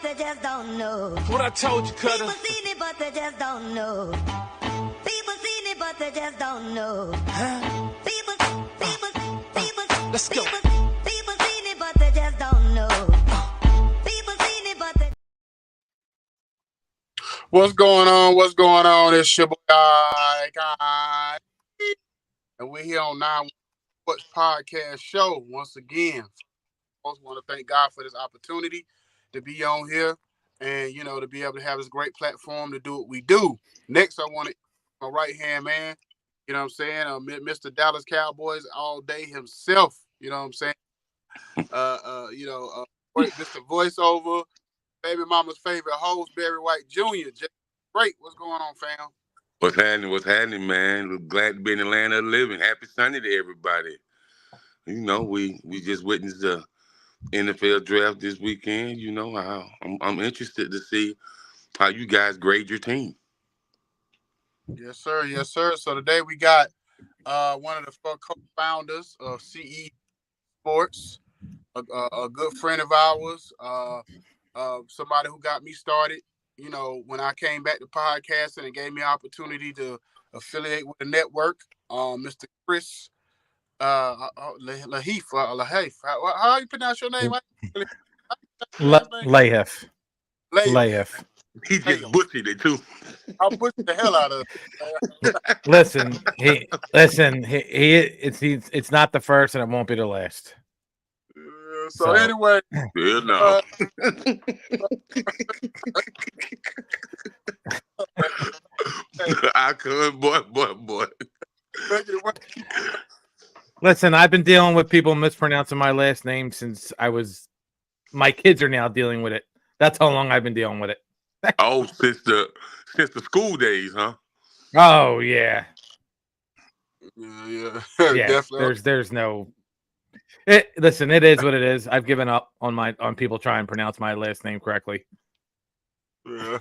but they just don't know. What I told you, Cutter. People seen it, but they just don't know. People seen it, but they just don't know. Huh? People, Let's go. people seen it, but they just don't know. People seen it, but they. What's going on? What's going on? It's your boy, guy. And we're here on 9 Sports Podcast Show once again. I also want to thank God for this opportunity to be on here and, to be able to have this great platform to do what we do. Next, I want to my right-hand man, you know what I'm saying, Mr. Dallas Cowboys all day himself, you know what I'm saying? Mr. Voiceover, baby mama's favorite host, Barry White Jr. Great. What's going on, fam? What's happening, man? Glad to be in the land of the living. Happy Sunday to everybody. We just witnessed the NFL draft this weekend. I'm interested to see how you guys grade your team. Yes, sir. Yes, sir. So today we got one of the co-founders of CE Sports, a good friend of ours, somebody who got me started, when I came back to podcasting and gave me an opportunity to affiliate with the network, Mr. Chris Laheef. How you pronounce your name? Laheef. Laheef. He just butchered it too. I'll butcher the hell out of it. Listen, it's not the first and it won't be the last. So anyway, no. I could, boy. Listen, I've been dealing with people mispronouncing my last name since my kids are now dealing with it. That's how long I've been dealing with it. Oh, since the school days, huh? Oh yeah. Yeah, definitely. There's no. Listen, it is what it is. I've given up on people trying to pronounce my last name correctly. Yeah.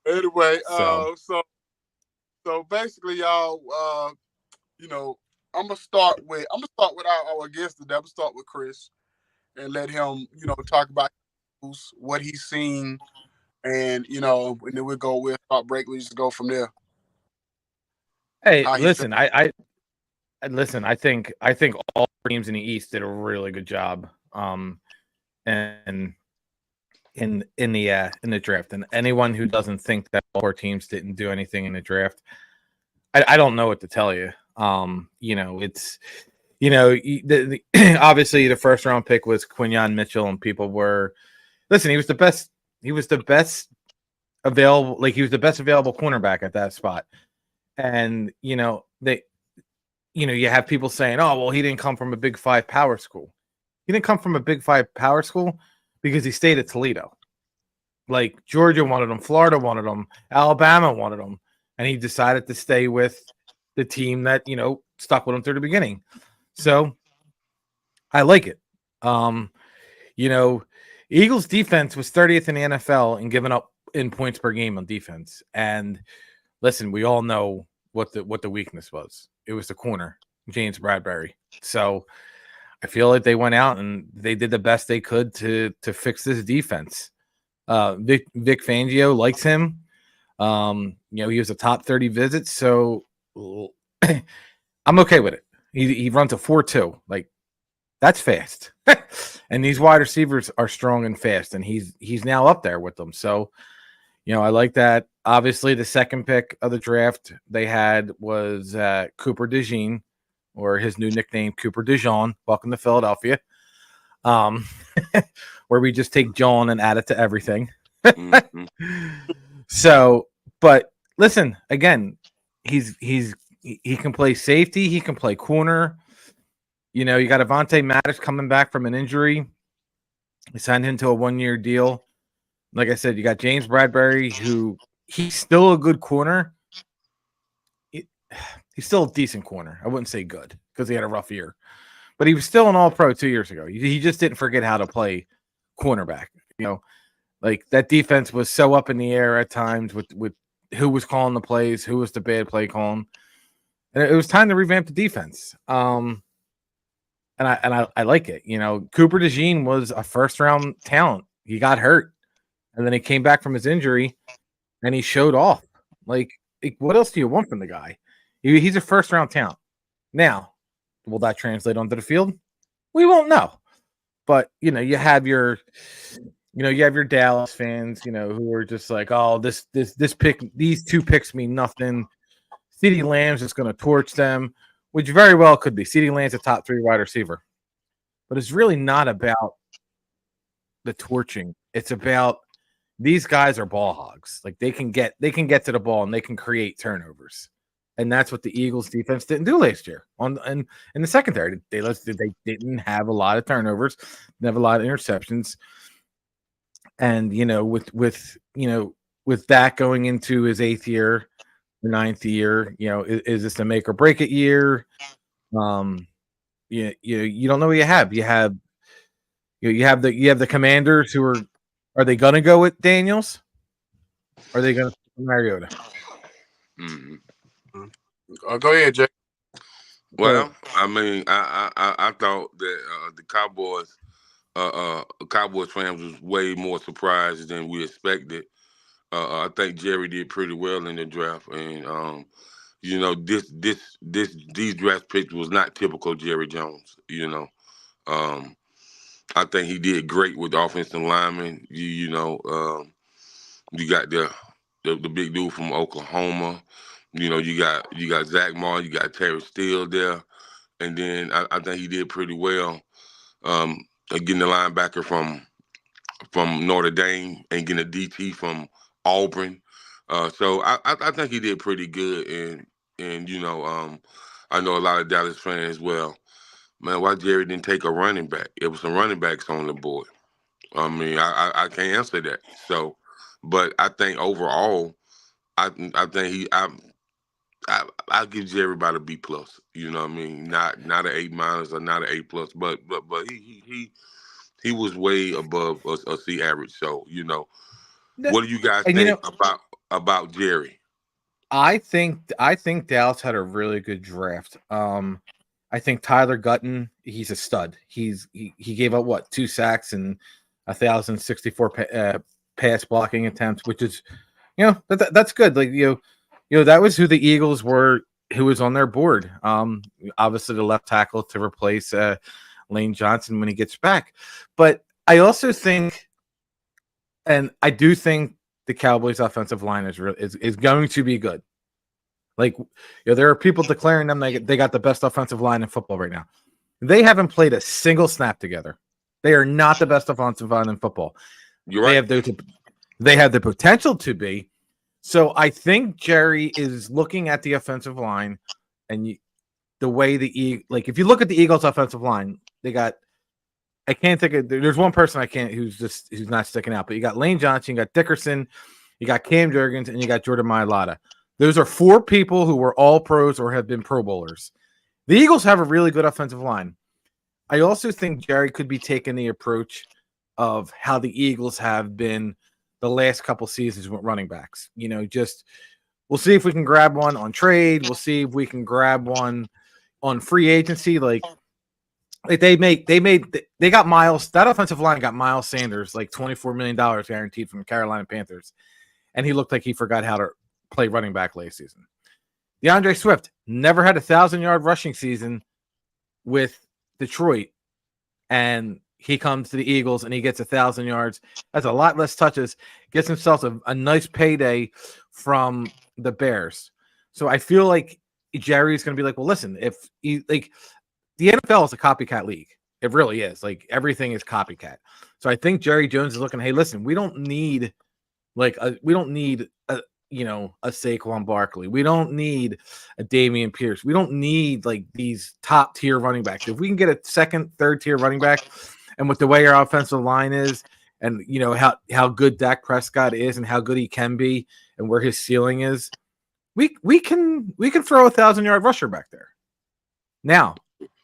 Anyway, so basically, y'all, I'm gonna start with our guest today. I'm gonna start with Chris and let him, talk about what he's seen, and and then we'll start break. We just go from there. Hey, listen, I think all teams in the East did a really good job, and in the draft. And anyone who doesn't think that all four teams didn't do anything in the draft, I don't know what to tell you. It's obviously the first round pick was Quinyon Mitchell, and people were he was the best. He was the best available. He was the best available cornerback at that spot. And you have people saying, "Oh, well, he didn't come from a Big 5 power school." He didn't come from a Big 5 power school because he stayed at Toledo. Georgia wanted him, Florida wanted him, Alabama wanted him, and he decided to stay with the team that stuck with him through the beginning. So I like it. Eagles defense was 30th in the NFL and giving up in points per game on defense. And listen, we all know what the weakness was. It was the corner, James Bradbury. So I feel like they went out and they did the best they could to fix this defense. Vic Fangio likes him. He was a top 30 visit, so I'm okay with it. He runs a 4.2. That's fast. And these wide receivers are strong and fast, and he's now up there with them. So, I like that. Obviously, the second pick of the draft they had was Cooper DeJean, or his new nickname, Cooper DeJean. Welcome to Philadelphia, where we just take John and add it to everything. Mm-hmm. So, but listen, again, he can play safety. He can play corner. You got Avonte Maddox coming back from an injury. He signed him to a 1-year deal. Like I said, you got James Bradbury, who he's still a good corner. He's still a decent corner. I wouldn't say good because he had a rough year, but he was still an All-Pro 2 years ago. He just didn't forget how to play cornerback. That defense was so up in the air at times with who was calling the plays, who was the bad play calling. And it was time to revamp the defense. And I like it. Cooper DeJean was a first-round talent. He got hurt. and then he came back from his injury, and he showed off. Like what else do you want from the guy? He's a first-round talent. Now, will that translate onto the field? We won't know. But you have your Dallas fans, who are just like, oh, this pick, these two picks mean nothing. CeeDee Lamb's just going to torch them, which very well could be. CeeDee Lamb's a top 3 wide receiver, but it's really not about the torching. It's about these guys are ball hogs. Like they can get to the ball and they can create turnovers. And that's what the Eagles defense didn't do last year in the secondary. They didn't have a lot of turnovers, didn't have a lot of interceptions. And with that going into his 8th year, or 9th year, is this a make or break it year? You don't know what you have. You have the Commanders who are they gonna go with Daniels? Or are they gonna Mariota? Mm-hmm. Go ahead, Jay. Well, I mean, I thought that the Cowboys fans was way more surprised than we expected. I think Jerry did pretty well in the draft, and these draft picks was not typical Jerry Jones. I think he did great with the offensive linemen. You got the big dude from Oklahoma. You got Zach Martin, you got Terry Steele there, and then I think he did pretty well getting the linebacker from Notre Dame and getting a DT from Auburn. So I think he did pretty good, and I know a lot of Dallas fans. Well, man, why Jerry didn't take a running back? It was some running backs on the board. I mean, I can't answer that. So, but I think overall, I think I'll give Jerry about a B+. You know what I mean? Not an A- or not an A+, but he was way above a C average. So what do you guys think about Jerry? I think Dallas had a really good draft. I think Tyler Gutton, he's a stud. He gave up 2 sacks and 1,064 pass blocking attempts, which is that's good. Like that was who the Eagles were, who was on their board. Obviously the left tackle to replace Lane Johnson when he gets back. But I also think, and I do think the Cowboys offensive line is going to be good. Like, there are people declaring them they got the best offensive line in football right now. They haven't played a single snap together. They are not the best offensive line in football. You're right. They have the potential to be. So I think Jerry is looking at the offensive line, and the way if you look at the Eagles' offensive line, they got. I can't think of. There's one person I can't who's not sticking out, but you got Lane Johnson, you got Dickerson, you got Cam Jurgens, and you got Jordan Mailata. Those are 4 people who were all pros or have been Pro Bowlers. The Eagles have a really good offensive line. I also think Jerry could be taking the approach of how the Eagles have been the last couple seasons with running backs. We'll see if we can grab one on trade. We'll see if we can grab one on free agency. Like they got Miles. That offensive line got Miles Sanders like $24 million guaranteed from the Carolina Panthers, and he looked like he forgot how to play running back last season. DeAndre Swift never had a 1,000-yard rushing season with Detroit, and he comes to the Eagles and he gets 1,000 yards. That's a lot less touches. Gets himself a nice payday from the Bears. So I feel like Jerry's going to be like, well, listen, if the NFL is a copycat league. It really is. Like, everything is copycat. So I think Jerry Jones is looking, hey, listen, we don't need a Saquon Barkley. We don't need a Dameon Pierce. We don't need these top tier running backs. If we can get a second, third tier running back, and with the way our offensive line is, and how good Dak Prescott is, and how good he can be, and where his ceiling is, we can throw a 1,000-yard rusher back there. Now,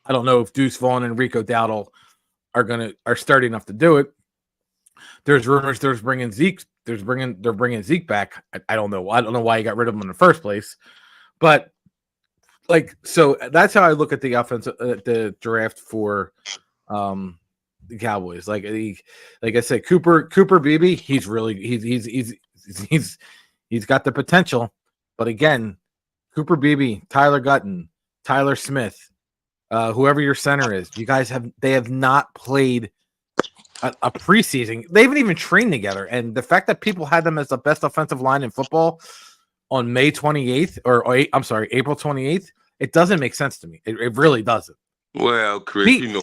I don't know if Deuce Vaughn and Rico Dowdle are sturdy enough to do it. There's rumors they're bringing Zeke back. I don't know why he got rid of him in the first place, but so that's how I look at the offense, the draft for the Cowboys. Like I said, Cooper Beebe, he's got the potential, but again, Cooper Beebe, Tyler Gutton, Tyler Smith, whoever your center is, they have not played a preseason. They haven't even trained together, and the fact that people had them as the best offensive line in football on May 28th, April 28th, it doesn't make sense to me. It really doesn't. Well, Chris, you know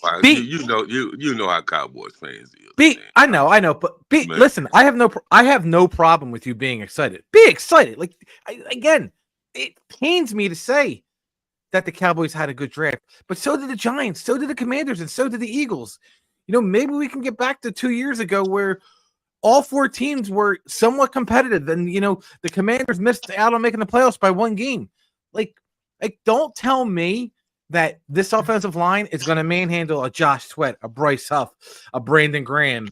how Cowboys fans is. I know, but listen, I have no problem with you being excited. Be excited. Like again, it pains me to say that the Cowboys had a good draft, but so did the Giants, so did the Commanders, and so did the Eagles. You know, maybe we can get back to 2 years ago where all four teams were somewhat competitive, and the Commanders missed out on making the playoffs by one game. Like don't tell me that this offensive line is going to manhandle a Josh Sweat, a Bryce Huff, a Brandon Graham,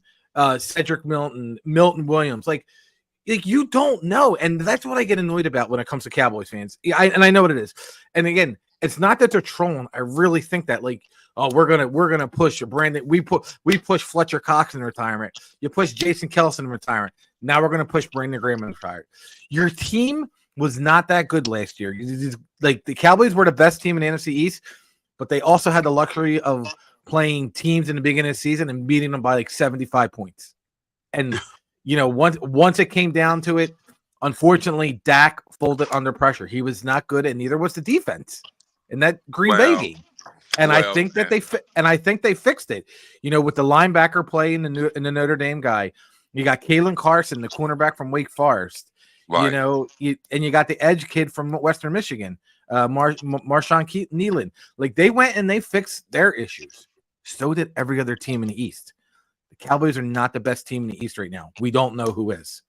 Cedric Milton Williams. Like you don't know, and that's what I get annoyed about when it comes to Cowboys fans. And I know what it is. And again, it's not that they're trolling. I really think that we're gonna push Brandon. We push Fletcher Cox in retirement. You push Jason Kelce in retirement. Now we're gonna push Brandon Graham in retirement. Your team was not that good last year. Like the Cowboys were the best team in the NFC East, but they also had the luxury of playing teams in the beginning of the season and beating them by like 75 points. And once it came down to it, unfortunately, Dak folded under pressure. He was not good, and neither was the defense in that Green Bay game. And I think that they fixed it. With the linebacker play in the Notre Dame guy, you got Kalen Carson, the cornerback from Wake Forest. Right. And you got the edge kid from Western Michigan, Marshawn Nealon. Like they went and they fixed their issues. So did every other team in the East. The Cowboys are not the best team in the East right now. We don't know who is.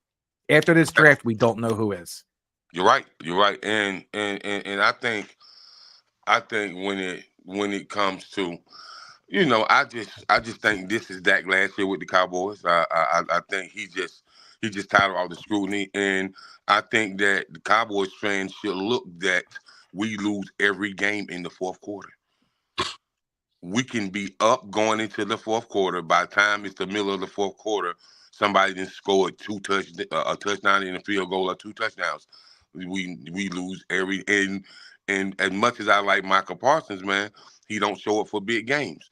After this draft, we don't know who is. You're right. And I think when it comes to, I just think this is Dak last year with the Cowboys. I think he just tired of all the scrutiny, and I think that the Cowboys fans should look that we lose every game in the fourth quarter. We can be up going into the fourth quarter. By the time it's the middle of the fourth quarter, somebody didn't score a touchdown in the field goal or 2 touchdowns. We lose every and as much as I like Michael Parsons, man, he don't show up for big games.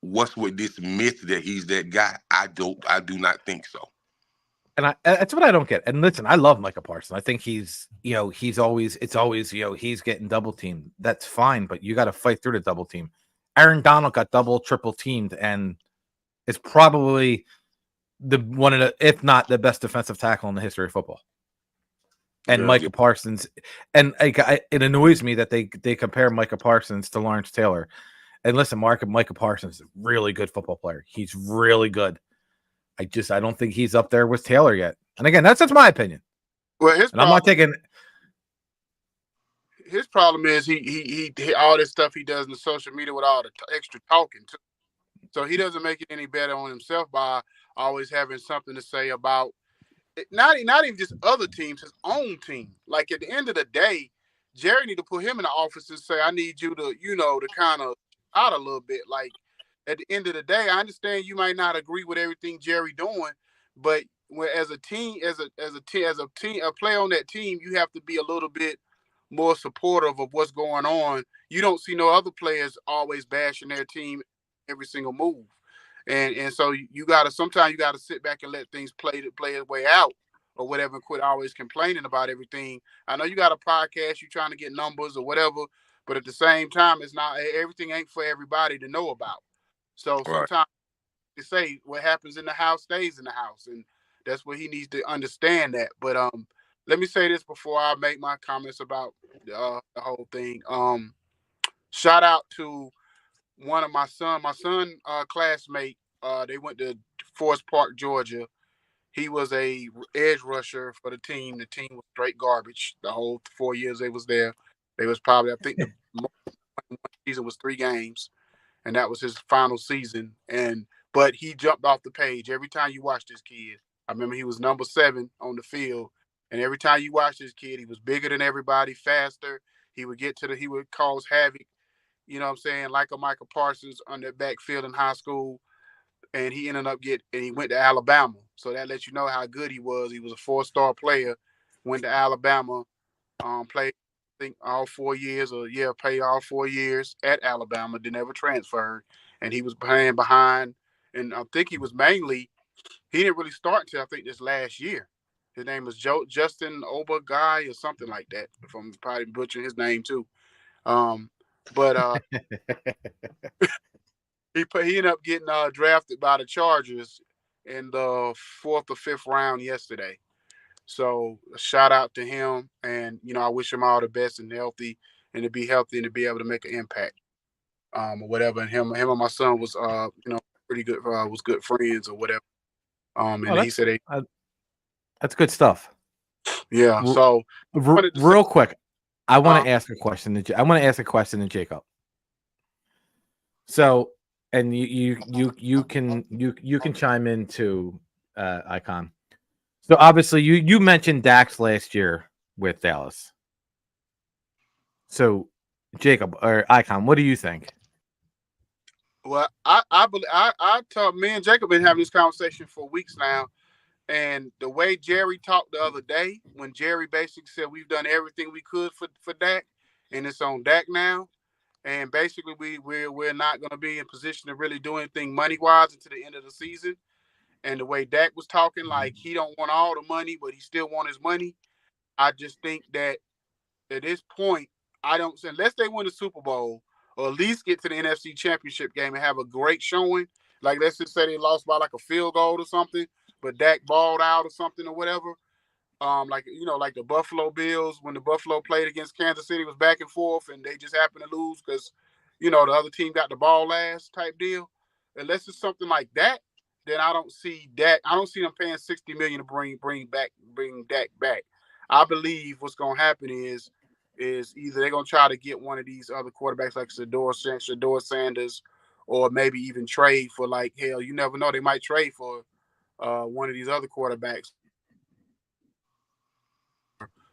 What's with this myth that he's that guy? I do not think so. And that's what I don't get. And listen, I love Micah Parsons. I think he's always he's getting double teamed. That's fine, but you got to fight through the double team. Aaron Donald got double, triple teamed, and is probably one of the, if not the best defensive tackle in the history of football. And Micah Parsons, and it annoys me that they compare Micah Parsons to Lawrence Taylor. And listen, Micah Parsons is a really good football player. He's really good. I don't think he's up there with Taylor yet. And again, that's my opinion. Well, I'm not taking. His problem is he all this stuff he does in the social media with all the extra talking too. So he doesn't make it any better on himself by always having something to say about not even just other teams, his own team. Like at the end of the day, Jerry need to put him in the office and say, I need you to, to kind of out a little bit. Like at the end of the day, I understand you might not agree with everything Jerry doing, but as a team, as a player on that team, you have to be a little bit more supportive of what's going on. You don't see no other players always bashing their team every single move. And so sometimes you gotta sit back and let things play its way out or whatever, and quit always complaining about everything. I know you got a podcast, you're trying to get numbers or whatever, but at the same time, it's not everything ain't for everybody to know about. So sometimes they say what happens in the house stays in the house, and that's what he needs to understand that. But let me say this before I make my comments about the whole thing. Shout out to one of my son classmate. They went to Forest Park, Georgia. He was a edge rusher for the team. The team was straight garbage. The whole 4 years they was there. They was probably, I think, the season was 3 games, and that was his final season. But he jumped off the page every time you watch this kid. I remember he was number 7 on the field, and every time you watch this kid, he was bigger than everybody, faster. He would he would cause havoc. You know what I'm saying? Like a Michael Parsons on the backfield in high school. and he ended up he went to Alabama. So that lets you know how good he was. He was a 4-star player, went to Alabama, played I think all 4 years, played all 4 years at Alabama, didn't ever transfer, and he was playing behind, and I think he didn't really start until I think this last year. His name was Justin Oberguy or something like that. If I'm probably butchering his name too. But he ended up getting drafted by the Chargers in the 4th or 5th round yesterday. So shout out to him, and I wish him all the best and healthy, and to be healthy and to be able to make an impact, or whatever. And him and my son was pretty good, was good friends or whatever. And he said that's good stuff. Yeah. So real quick, I want to ask a question. I want to ask a question to Jacob. So, and you can chime in too, Icon. So obviously you mentioned Dax last year with Dallas. So Jacob or Icon, what do you think? Well, I believe I told me and Jacob been having this conversation for weeks now, and the way Jerry talked the other day, when Jerry basically said we've done everything we could for Dak, and it's on Dak now, and basically we're not going to be in position to really do anything money wise until the end of the season. And the way Dak was talking, like he don't want all the money, but he still want his money. I just think that at this point, unless they win the Super Bowl or at least get to the NFC Championship game and have a great showing, like let's just say they lost by like a field goal or something, but Dak balled out or something or whatever. Like the Buffalo Bills, when the Buffalo played against Kansas City, was back and forth, and they just happened to lose because the other team got the ball last type deal. Unless it's something like that, then I don't see Dak. I don't see them paying $60 million to bring Dak back. I believe what's going to happen is either they're going to try to get one of these other quarterbacks like Shedeur Sanders, or maybe even trade for hell. You never know. They might trade for one of these other quarterbacks.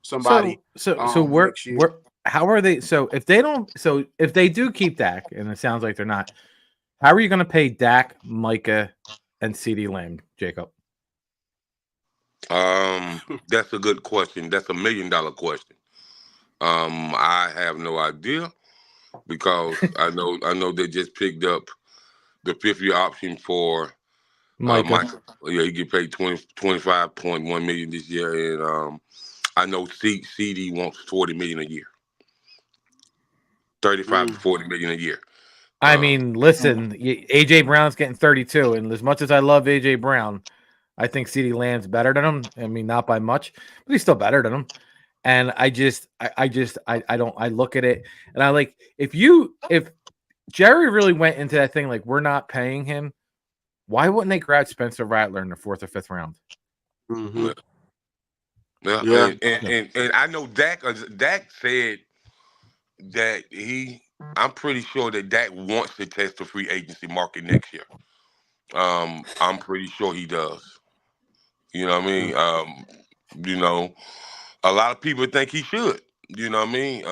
Somebody. So how are they? So if they do keep Dak, and it sounds like they're not, how are you going to pay Dak, Micah, and CeeDee Lamb, Jacob? That's a good question. That's $1 million question. I have no idea, because I know they just picked up the 5th-year option for Micah. Yeah, he get paid $25.1 million this year, and I know CeeDee wants $40 million a year, $35 to $40 million a year. I mean, listen, AJ Brown's getting 32, and as much as I love AJ Brown, I think CeeDee Lamb's better than him. I mean, not by much, but he's still better than him. And I look at it, and I like, if Jerry really went into that thing like we're not paying him, why wouldn't they grab Spencer Rattler in the 4th or 5th round? Mm-hmm. Yeah. And I know Dak said that I'm pretty sure that Dak wants to test the free agency market next year. I'm pretty sure he does. You know what I mean? A lot of people think he should. You know what I mean?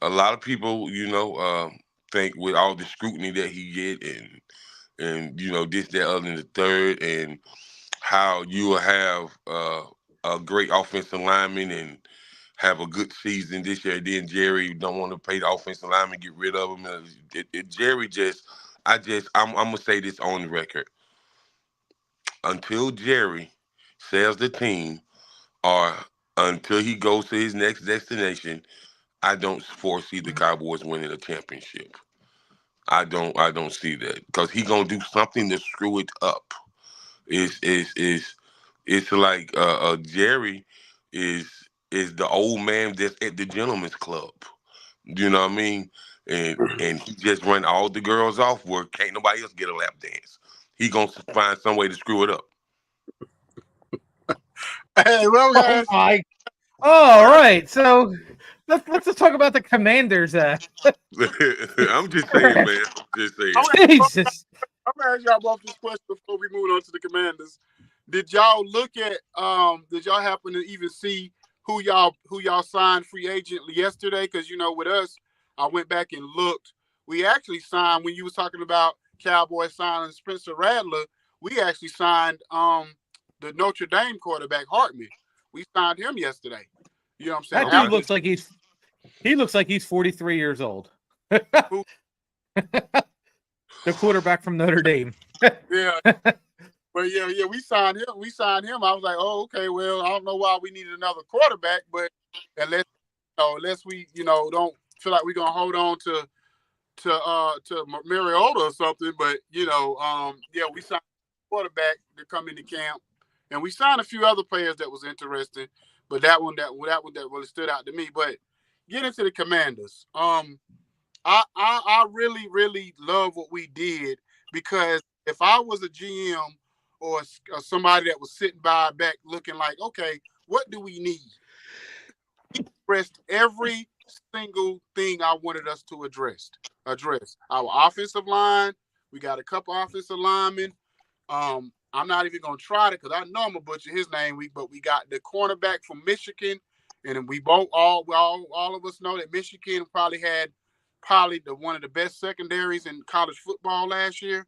A lot of people, think with all the scrutiny that he get and this, that, other, and the third, and how you will have a great offensive lineman and have a good season this year. Then Jerry don't want to pay the offensive lineman, get rid of him. Jerry I'm gonna say this on the record. Until Jerry sells the team, or until he goes to his next destination, I don't foresee the Cowboys winning a championship. I don't see that, because he's gonna do something to screw it up. It's like Jerry is the old man that's at the gentleman's club. You know what I mean? And he just run all the girls off where can't nobody else get a lap dance. He gonna find some way to screw it up. Hey, well, all right. So let's just talk about the Commanders. I'm just saying, man. Just saying. Jesus. I'm gonna ask y'all both this question before we move on to the Commanders. Did y'all look at? Did y'all happen to even see who y'all signed free agent yesterday? Because with us, I went back and looked. We actually signed, when you was talking about Cowboys signing Spencer Rattler, we actually signed the Notre Dame quarterback Hartman. We signed him yesterday. You know what I'm saying? That dude looks like he's 43 years old. The quarterback from Notre Dame. Yeah. But yeah, we signed him. I was like, oh, okay, well, I don't know why we needed another quarterback, but unless we, don't feel like we're gonna hold on to Mariota or something. But we signed a quarterback to come into camp, and we signed a few other players that was interesting. But that one that really stood out to me. But get into the Commanders. I really, really love what we did, because if I was a GM or somebody that was sitting back looking like, okay, what do we need? We addressed every single thing I wanted us to address. Our offensive line. We got a couple offensive linemen. I'm not even going to try it because I know I'm going to butcher his name. But we got the cornerback from Michigan. And we both, all of us know that Michigan probably had one of the best secondaries in college football last year.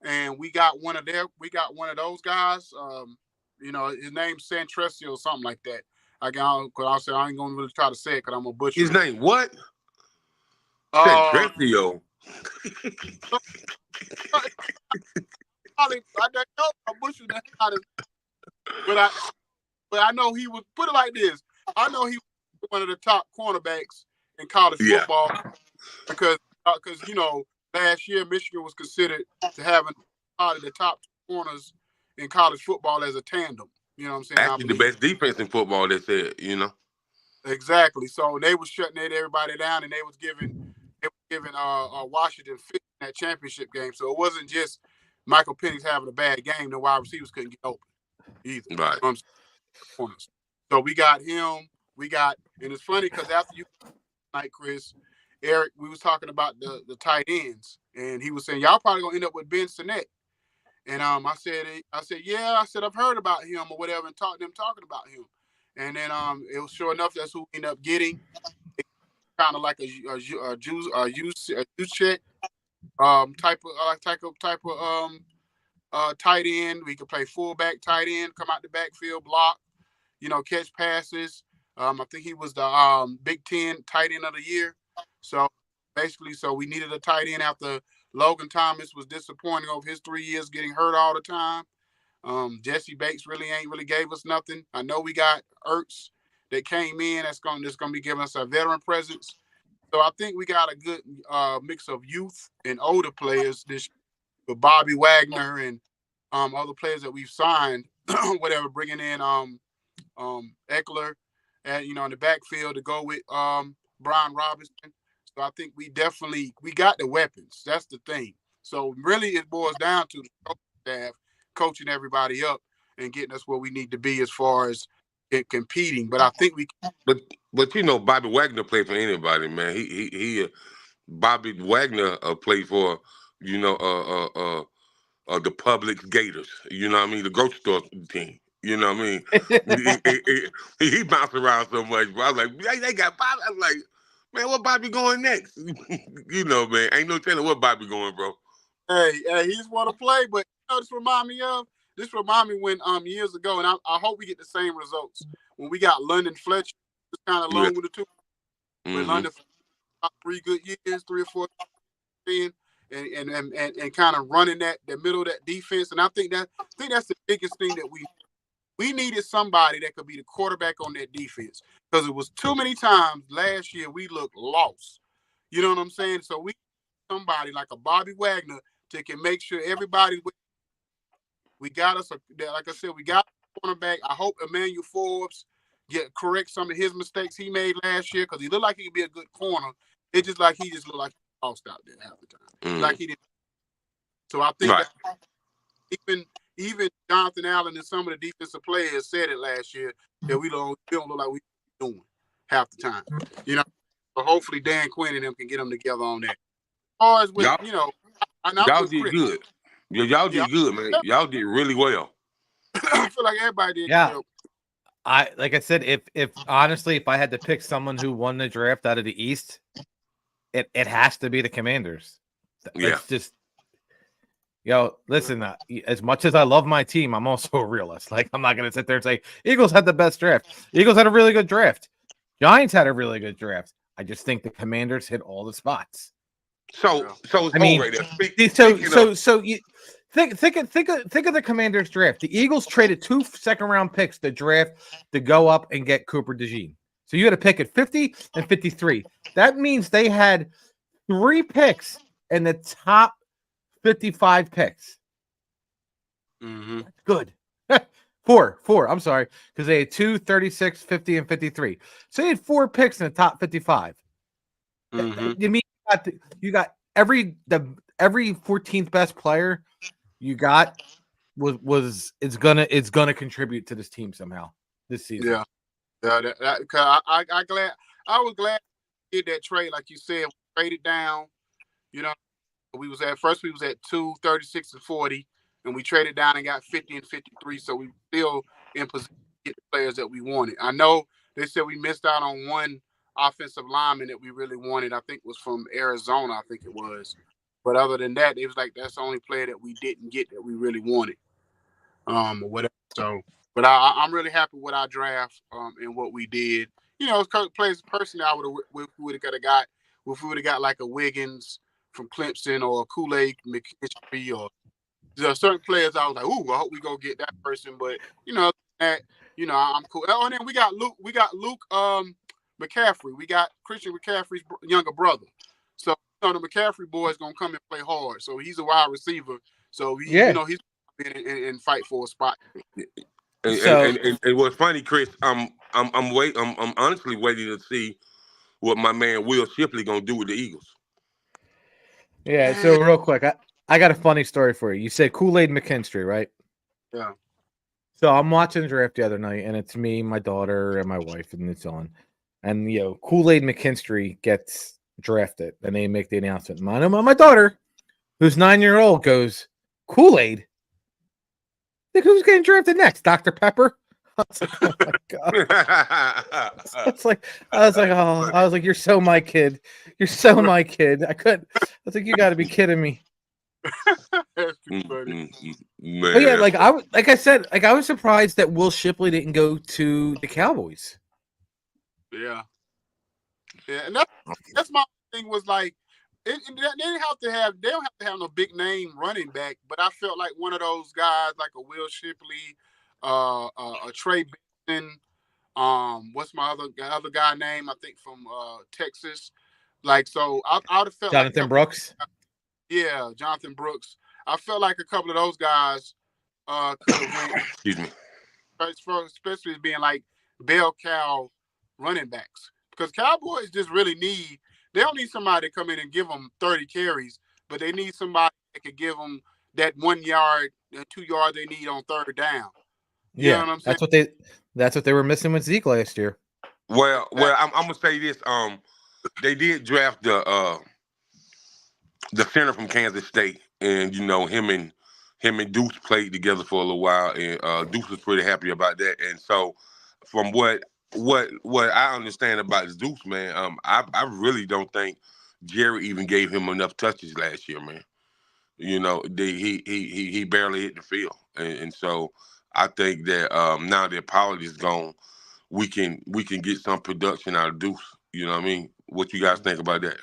And we got one of those guys. His name's Santresio or something like that. I ain't going to really try to say it because I'm going to butcher his name. What? Santresio. I don't know. I butchered that. But I know he was, put it like this. I know he was one of the top cornerbacks in college football because last year Michigan was considered to having probably the top corners in college football as a tandem. You know what I'm saying? Actually, the best defense in football, they said, Exactly. So they was shutting everybody down, and they was giving Washington fit in that championship game. So it wasn't just Michael Penix having a bad game. The wide receivers couldn't get open either. Right. So we got him. And it's funny because after you night, Chris, Eric, we was talking about the tight ends, and he was saying y'all probably gonna end up with Ben Sinnett. And I said, I've heard about him or whatever, and talking about him. And then it was sure enough that's who we ended up getting. Kind of like a Juszczyk type of tight end. We could play fullback, tight end, come out the backfield, block, catch passes. I think he was the Big Ten tight end of the year. So basically, we needed a tight end after Logan Thomas was disappointing over his 3 years, getting hurt all the time. Jesse Bates really gave us nothing. I know we got Ertz that came in. That's going to be giving us a veteran presence. So I think we got a good mix of youth and older players this with Bobby Wagner and other players that we've signed, whatever, bringing in Eckler and in the backfield to go with Brian Robinson. So I think we got the weapons. That's the thing. So really it boils down to the coaching staff coaching everybody up and getting us where we need to be as far as competing. But I think we. But Bobby Wagner played for anybody, man. He Bobby Wagner played for the Publix Gators. You know what I mean? The grocery store team. You know what I mean? he bounced around so much, bro. I was like, they got Bobby. I was like, man, what Bobby going next? Man, ain't no telling what Bobby going, bro. Hey, he just want to play, but this remind me when years ago, and I hope we get the same results when we got London Fletcher, just kind of along with the two. Mm-hmm. With London 3 good years, 3 or 4 years, and kind of running the middle of that defense. And I think that's the biggest thing that we needed somebody that could be the quarterback on that defense, because it was too many times last year we looked lost. You know what I'm saying? So we need somebody like a Bobby Wagner to can make sure everybody. We got us, like I said, we got a cornerback. I hope Emmanuel Forbes correct some of his mistakes he made last year, because he looked like he could be a good corner. It's just like he looked like he lost out there half the time. Mm. Like he didn't. So I think that even Jonathan Allen and some of the defensive players said it last year that we don't look like we're doing half the time. So hopefully Dan Quinn and them can get them together on that. As far as with, y'all did good. Yeah, y'all did good, man. Y'all did really well. I feel like everybody did. Yeah. Like I said, if honestly, if I had to pick someone who won the draft out of the East, it has to be the Commanders. Yeah. It's just Yo, listen, as much as I love my team, I'm also a realist. Like, I'm not going to sit there and say Eagles had the best draft. Eagles had a really good draft. Giants had a really good draft. I just think the Commanders hit all the spots. So I mean, right there. So you think of the Commanders draft. The Eagles traded 2 second-round picks to draft to go up and get Cooper DeJean. So you had a pick at 50 and 53. That means they had 3 picks in the top 55 picks. Mm-hmm. Good. Four. I'm sorry, because they had 2, 36, 50, and 53. So they had 4 picks in the top 55. Mm-hmm. You mean you got every 14th best player you got it's gonna contribute to this team somehow this season. Yeah. I was glad we did that trade, like you said. We traded down. You know, we was at 2, 36, and 40, and we traded down and got 50 and 53. So we still in position to get the players that we wanted. I know they said we missed out on one offensive lineman that we really wanted. I think was from Arizona. I think it was. But other than that, it was like that's the only player that we didn't get that we really wanted. Or whatever. So, but I'm really happy with our draft and what we did. You know, players personally, I would have got if we would have got like a Wiggins from Clemson or a Kool-Aid McKinstry or there are certain players I was like, ooh, I hope we go get that person. But I'm cool. Oh, and then we got Luke McCaffrey. We got Christian McCaffrey's younger brother. So the McCaffrey boy is gonna come and play hard. So he's a wide receiver. So he's and fight for a spot. And what's funny, Chris, I'm honestly waiting to see what my man Will Shipley gonna do with the Eagles. Yeah. So real quick, I got a funny story for you. You said Kool-Aid McKinstry, right? Yeah. So I'm watching the draft the other night, and it's me, my daughter, and my wife, and it's on. And Kool-Aid McKinstry gets drafted, and they make the announcement. My daughter, who's 9-year-old, goes, Kool-Aid? Think who's getting drafted next? Dr. Pepper? I was like, oh my God. I was like, you're so my kid. You're so my kid. I was like, you got to be kidding me. That's too funny. But yeah, like I said, I was surprised that Will Shipley didn't go to the Cowboys. Yeah, and that's my thing was like, they don't have to have no big name running back, but I felt like one of those guys like a Will Shipley, a Trey Benson, what's my other guy name? I think from Texas. Like so, I would have felt Jonathan Brooks. Yeah, Jonathan Brooks. I felt like a couple of those guys could have went. Excuse me. Especially as being like bell cow running backs, because Cowboys just really they don't need somebody to come in and give them 30 carries, but they need somebody that could give them that 1 yard, 2 yards they need on third down. You know what I'm saying? That's what they were missing with Zeke last year. Well, I'm gonna say this. They did draft the center from Kansas State, and him and Deuce played together for a little while, and Deuce was pretty happy about that. And so, from what I understand about Deuce, man, I really don't think Jerry even gave him enough touches last year, man. He barely hit the field, and so I think that now that Pollard is gone, we can get some production out of Deuce. You know what I mean? What you guys think about that?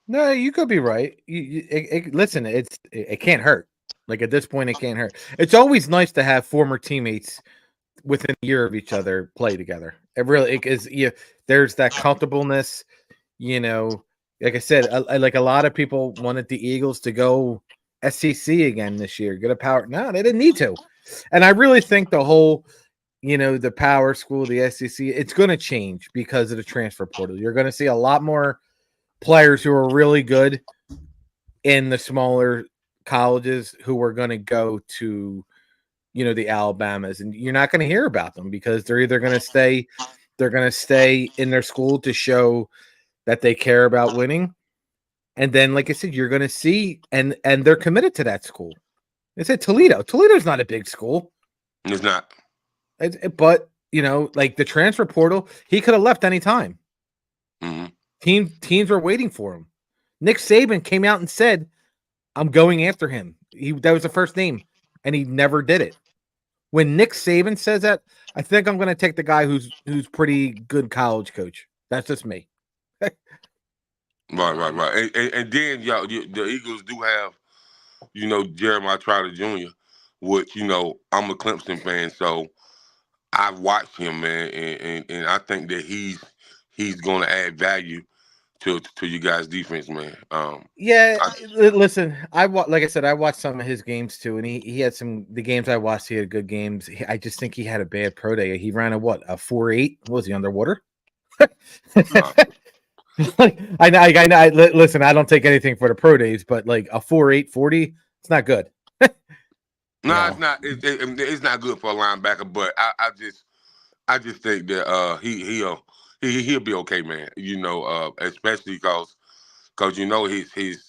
No, you could be right. Listen, it can't hurt. Like at this point, it can't hurt. It's always nice to have former teammates within a year of each other play together. It really is. There's that comfortableness. Like I said, like a lot of people wanted the Eagles to go SEC again this year. Get a power. No, they didn't need to. And I really think the whole, the power school, the SEC, it's going to change because of the transfer portal. You're going to see a lot more players who are really good in the smaller colleges who are going to go to, the Alabamas, and you're not going to hear about them because they're either going to stay in their school to show that they care about winning. And then, like I said, you're going to see, and they're committed to that school. I said Toledo. Toledo's not a big school. It's not. But, like the transfer portal, he could have left any time. Mm-hmm. Teams were waiting for him. Nick Saban came out and said, I'm going after him. That was the first name, and he never did it. When Nick Saban says that, I think I'm going to take the guy who's pretty good college coach. That's just me. Right. And then the Eagles do have, Jeremiah Trotter Jr., which, I'm a Clemson fan, so I've watched him, man, and I think that he's going to add value to you guys' defense, man. Listen, like I said, I watched some of his games too, and he had the games I watched. He had good games. I just think he had a bad pro day. He ran a 4.8. Was he underwater? Listen, I don't take anything for the pro days, but like a 4.8 40, it's not good. No, it's not. It's not good for a linebacker, but I just think that he'll be okay, man. Especially because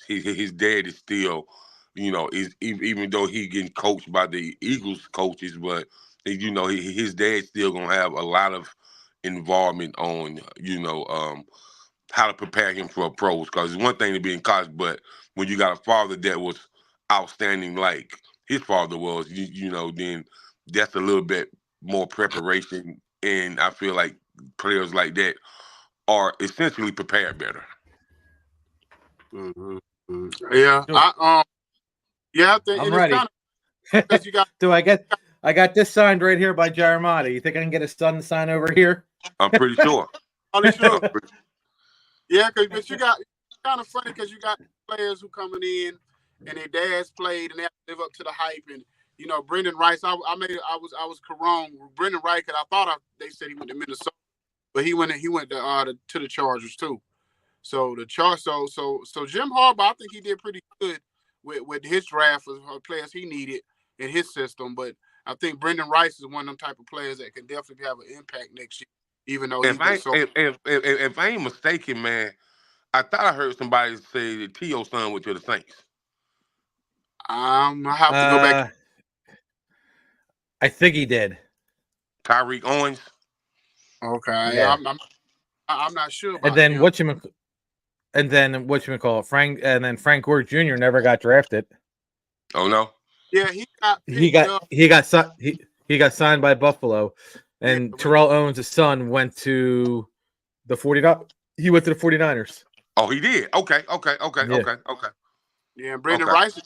his dad is still, even though he getting coached by the Eagles coaches, but his dad's still gonna have a lot of involvement on how to prepare him for a pros. Because it's one thing to be in college, but when you got a father that was outstanding like his father was, then that's a little bit more preparation, and I feel like players like that are essentially prepared better. Mm-hmm. Yeah, I think I'm ready. You got. I got this signed right here by Jeremiah. You think I can get a son sign over here? I'm pretty sure. Sure. Yeah, but you got kind of funny because you got players who coming in and their dads played and they have to live up to the hype. And Brendan Rice, I was wrong. Brendan Rice, because I thought they said he went to Minnesota, but he went to the Chargers too. So the so Jim Harbaugh, I think he did pretty good with his draft of players he needed in his system. But I think Brendan Rice is one of them type of players that can definitely have an impact next year. Even though if I ain't mistaken, man, I thought I heard somebody say that T.O. son went to the Saints. I have to go back. I think he did. Tyreek Owens. Okay, yeah. I'm not sure. About and then him. Frank Gore Jr. never got drafted. Oh no. Yeah, he got signed by Buffalo, and Terrell Owens' son went to the 49ers. He went to the 49ers. Oh, he did. Okay. Yeah, and Brandon Rice is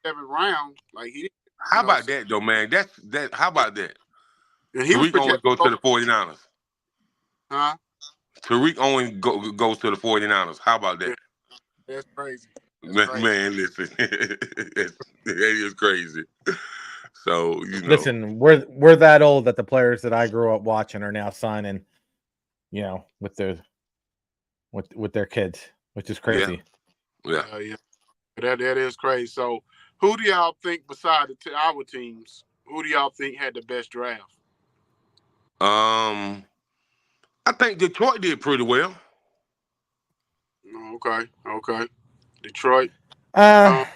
7th round. Like he. How about that though, man? That. How about that? And he Tariq Owens goes to the 49ers. Huh? Tariq Owens goes to the 49ers. How about that? That's crazy. Man, listen, it is crazy. So listen, we're that old that the players that I grew up watching are now signing, with their kids, which is crazy. Yeah. That is crazy. So, who do y'all think besides our teams? Who do y'all think had the best draft? I think Detroit did pretty well. Okay. Detroit. I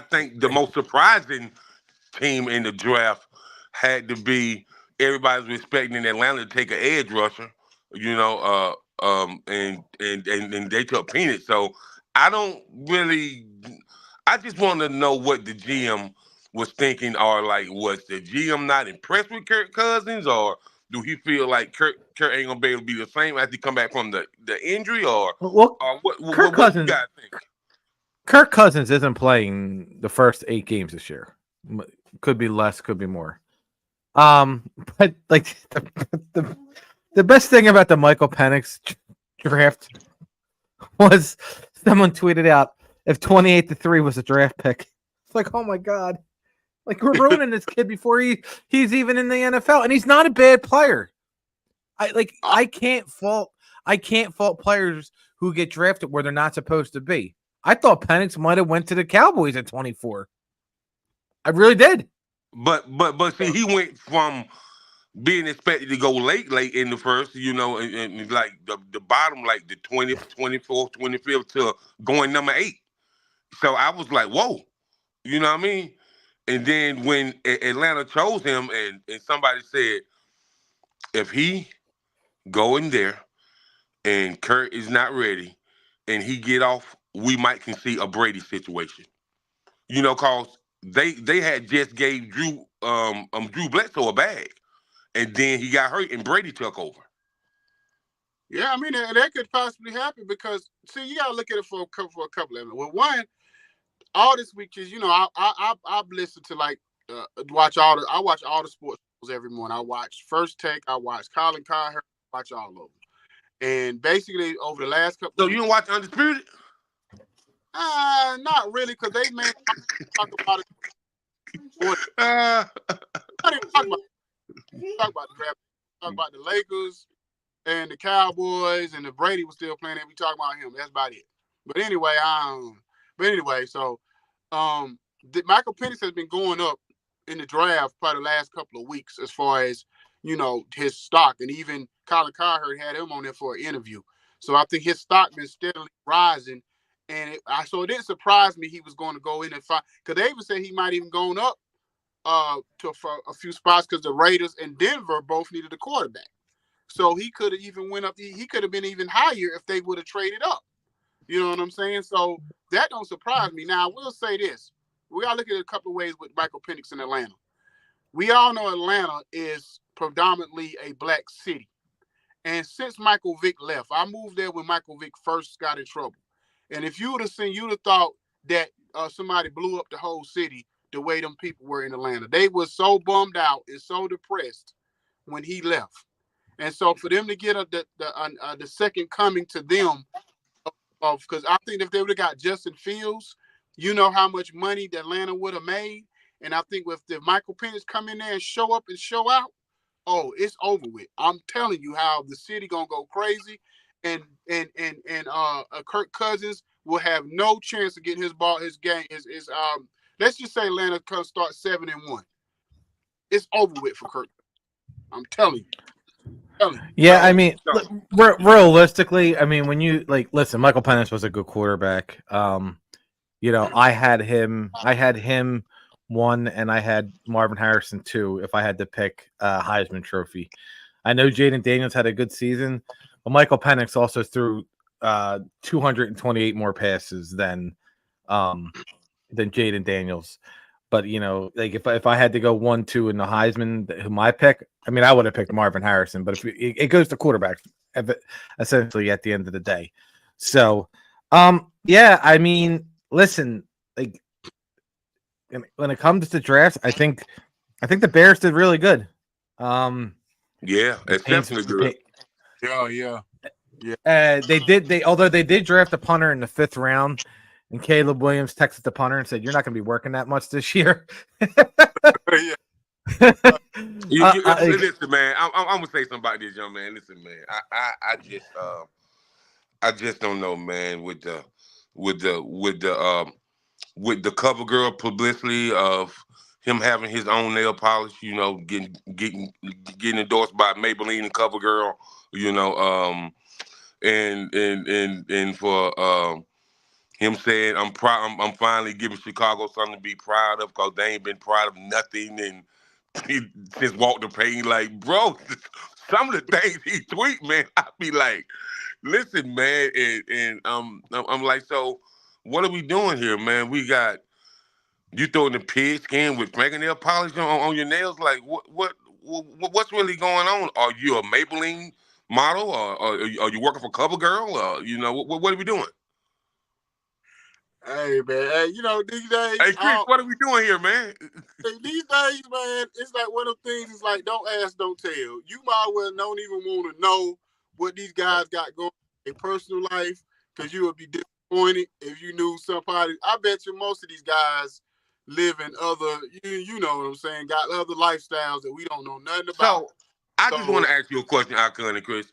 think the most surprising team in the draft had to be everybody's expecting Atlanta to take an edge rusher, and they took Penix. So I just want to know what the GM was thinking, or like, was the GM not impressed with Kirk Cousins, or do he feel like Kirk ain't gonna be able to be the same as he come back from the injury, or what Cousins, you guys think? Kirk Cousins isn't playing the first 8 games this year. Could be less, could be more. But like the best thing about the Michael Penix draft was someone tweeted out, if 28-3 was a draft pick. It's like, oh my God. Like, we're ruining this kid before he's even in the NFL, and he's not a bad player. I can't fault players who get drafted where they're not supposed to be. I thought Penix might have went to the Cowboys at 24. I really did. But see, he went from being expected to go late in the first, and like the bottom, like the 20th, 24th, 25th to going number 8. So I was like, whoa, you know what I mean? And then when Atlanta chose him, and somebody said, if he go in there and Kurt is not ready and he get off we might can see a Brady situation. You know, cause they had just gave Drew Bledsoe a bag, and then he got hurt, and Brady took over. Yeah, I mean that could possibly happen because see, you gotta look at it for a couple of them. Well, one, all this week is I've listened to like I watch all the sports shows every morning. I watch First Take, I watch Colin Cowherd, I watch all of them, and basically over the last couple. So you don't watch Undisputed? Not really, because they may talk about it. Not even talk about it. Talk about the draft. Talk about the Lakers and the Cowboys, and the Brady was still playing. And we talk about him. That's about it. But anyway, so Michael Penix has been going up in the draft probably the last couple of weeks as far as his stock, and even Colin Cowherd had him on there for an interview. So I think his stock been steadily rising. And so it didn't surprise me he was going to go in and fight, because they even said he might even gone up for a few spots because the Raiders and Denver both needed a quarterback. So he could have even went up. He could have been even higher if they would have traded up. You know what I'm saying? So that don't surprise me. Now, I will say this. We got to look at it a couple of ways with Michael Penix in Atlanta. We all know Atlanta is predominantly a black city. And since Michael Vick left, I moved there when Michael Vick first got in trouble. And if you would have seen, you'd have thought that somebody blew up the whole city the way them people were in Atlanta. They were so bummed out and so depressed when he left. And so for them to get the second coming to them, because I think if they would have got Justin Fields, you know how much money that Atlanta would have made. And I think if Michael Penix come in there and show up and show out, oh, it's over with. I'm telling you how the city gonna go crazy. And Kirk Cousins will have no chance of getting his game. Let's just say Atlanta comes start 7-1. It's over with for Kirk. I'm telling you. Yeah, I mean, realistically, I mean, when you listen, Michael Penix was a good quarterback. I had him 1, and I had Marvin Harrison 2. If I had to pick a Heisman Trophy, I know Jaden Daniels had a good season. But Michael Penix also threw 228 more passes than Jaden Daniels. But if I had to go 1-2 in the Heisman, my pick, I mean, I would have picked Marvin Harrison. But if it goes to quarterbacks, essentially at the end of the day. So, yeah, I mean, listen, when it comes to drafts, I think the Bears did really good. Yeah, it's definitely good. Yeah. Although they did draft a punter in the 5th round, and Caleb Williams texted the punter and said, "You're not going to be working that much this year." Yeah. Listen, man, I'm gonna say something about this young man. Listen, man, I just don't know, man, with the cover girl publicity of him having his own nail polish, getting endorsed by Maybelline and CoverGirl, and for him saying I'm finally giving Chicago something to be proud of because they ain't been proud of nothing, and since Walter Payton, like, bro, some of the things he tweet, man, I be like, listen, man, and I'm like, so what are we doing here, man? We got you throwing the pig skin with fingernail polish on your nails, like what's really going on? Are you a Maybelline model, or are you working for CoverGirl? What are we doing? Hey, man, these days. Hey, Chris, what are we doing here, man? These days, man, it's like one of the things. It's like don't ask, don't tell. You might well don't even want to know what these guys got going in their personal life, because you would be disappointed if you knew somebody. I bet you most of these guys live in other, you know what I'm saying, got other lifestyles that we don't know nothing about. So I just want to ask you a question, Akon and Chris.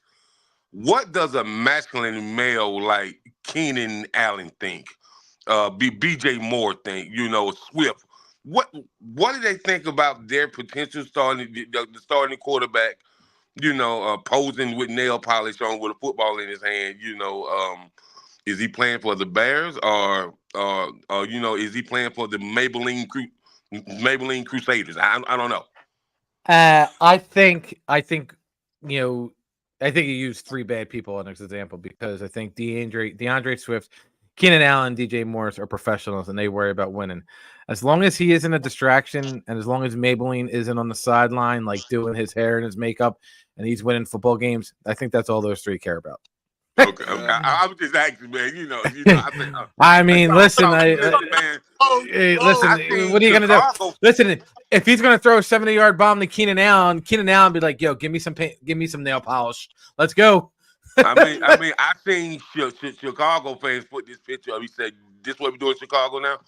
What does a masculine male like Keenan Allen think? BJ Moore think? Swift. What do they think about their potential the starting quarterback? Posing with nail polish on with a football in his hand. Is he playing for the Bears or is he playing for the Maybelline Crusaders? I don't know. I think you used 3 bad people as an example, because I think DeAndre Swift, Keenan Allen, DJ Morris are professionals, and they worry about winning. As long as he isn't a distraction, and as long as Maybelline isn't on the sideline, like doing his hair and his makeup, and he's winning football games, I think that's all those three care about. Okay. I was just asking, man. I mean, listen, man. listen. What are you gonna do? Listen, if he's gonna throw a 70-yard bomb to Keenan Allen be like, "Yo, give me some paint, give me some nail polish. Let's go." I seen Chicago fans put this picture up. He said, "This is what we do in Chicago now.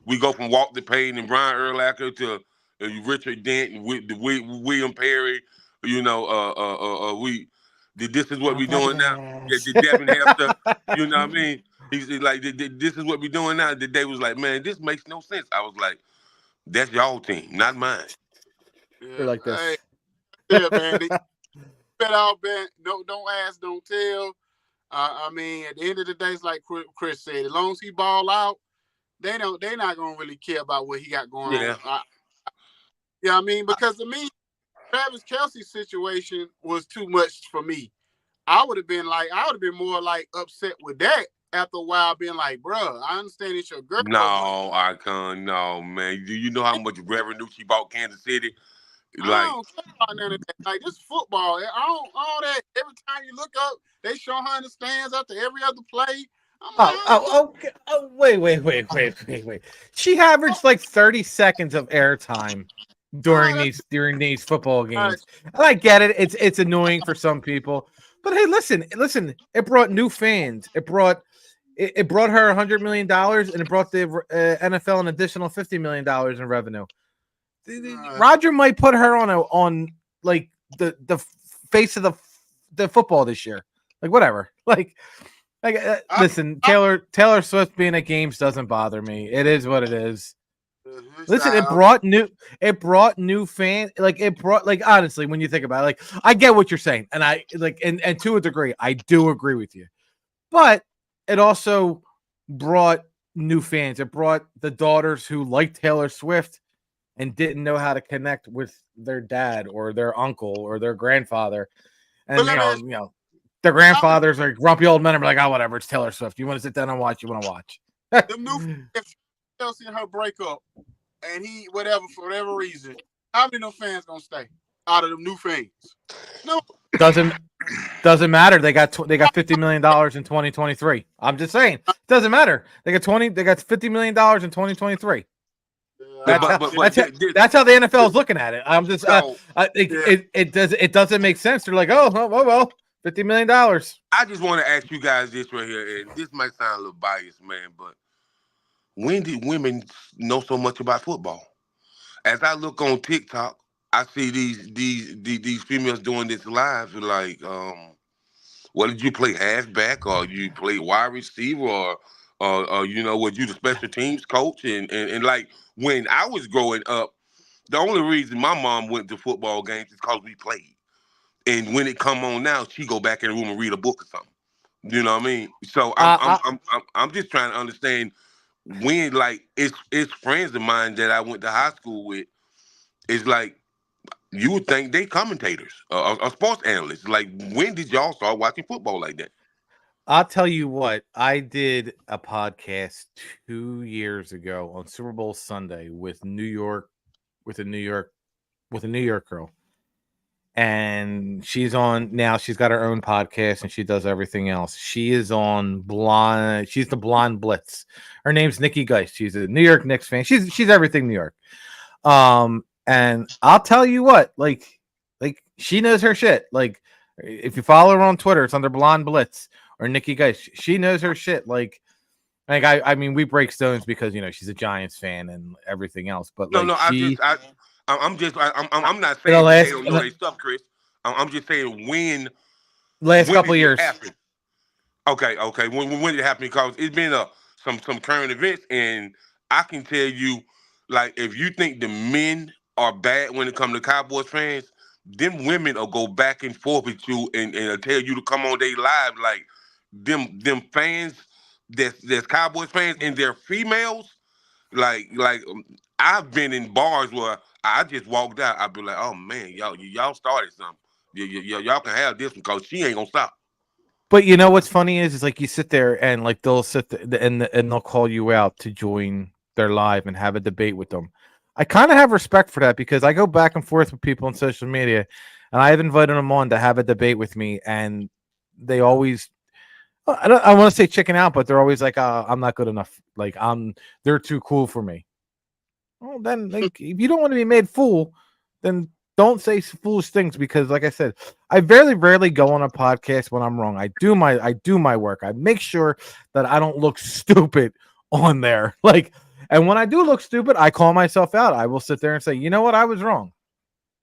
We go from Walter Payton and Brian Urlacher to Richard Dent and William Perry. You know, this is what we're doing now. The Devin Hester, you know what I mean? He's like, this is what we're doing now. They was like, man, this makes no sense. I was like, that's y'all team, not mine. They're like this. Hey, yeah, man. Bet out, bet. No, don't ask, don't tell. I mean, at the end of the day, it's like Chris said. As long as he ball out, they're not gonna really care about what he got going on. I mean, because to me, Travis Kelce's situation was too much for me. I would have been more like upset with that after a while, being like, bro, I understand it's your girl. No, Icon, no, man. Do you know how much revenue she bought Kansas City? I don't care about none of that. Like, this football, all that. Every time you look up, they show her in the stands after every other play. Okay. Wait. She averaged like 30 seconds of airtime during these football games. And I get it. It's annoying for some people. But hey, listen, it brought new fans. It brought her $100 million, and it brought the NFL an additional $50 million in revenue. Roger might put her on like the face of the football this year. Like, whatever. Listen, Taylor Swift being at games doesn't bother me. It is what it is. Listen, it brought new fans. Honestly, when you think about it, I get what you're saying, and and to a degree, I do agree with you. But it also brought new fans. It brought the daughters who liked Taylor Swift and didn't know how to connect with their dad or their uncle or their grandfather. And their grandfathers are grumpy old men and be like, oh, whatever, it's Taylor Swift. You want to sit down and watch? You want to watch? The new Chelsea and her breakup, and he for whatever reason, how many of them fans gonna stay out of them new fans? No, doesn't matter. They got $50 million in 2023. I'm just saying, doesn't matter. They got $50 million in 2023. That's how the NFL is looking at it. I'm just it doesn't make sense. They're like, oh well, $50 million. I just want to ask you guys this right here, and this might sound a little biased, man, but when did women know so much about football? As I look on TikTok, I see these females doing this live. Like, what did you play, halfback, or you play wide receiver, or was you the special teams coach? And like, when I was growing up, the only reason my mom went to football games is because we played. And when it come on now, she go back in the room and read a book or something. You know what I mean? So I'm just trying to understand when, like, it's friends of mine that I went to high school with. It's like, you would think they commentators or sports analysts. Like, when did y'all start watching football like that? I'll tell you what, I did a podcast 2 years ago on Super Bowl Sunday with a New York girl. And she's on now. She's got her own podcast and she does everything else. She is on Blonde. She's the Blonde Blitz. Her name's Nikki Geist. She's a New York Knicks fan. She's everything New York. And I'll tell you what, like she knows her shit. Like, if you follow her on Twitter, it's under Blonde Blitz or Nikki Geist. She knows her shit. I mean, we break stones because she's a Giants fan and everything else. But I'm not saying they don't know their stuff, Chris. I'm just saying when couple of years. Okay. When did it happen? Because it's been some current events, and I can tell you, like, if you think the men are bad when it comes to Cowboys fans, them women will go back and forth with you and tell you to come on their live. Like, them fans that's Cowboys fans and they're females. Like I've been in bars where I just walked out. I'd be like, oh man, y'all started something. Y'all can have this because she ain't gonna stop. But you know what's funny is like you sit there and like they'll sit there and they'll call you out to join their live and have a debate with them. I kind of have respect for that because I go back and forth with people on social media, and I've invited them on to have a debate with me, and they always, I want to say chicken out, but they're always like, I'm not good enough. Like they're too cool for me. Well, then like, if you don't want to be made fool, then don't say foolish things because, like I said, I very rarely go on a podcast when I'm wrong. I do my work. I make sure that I don't look stupid on there. Like, and when I do look stupid, I call myself out. I will sit there and say, you know what, I was wrong.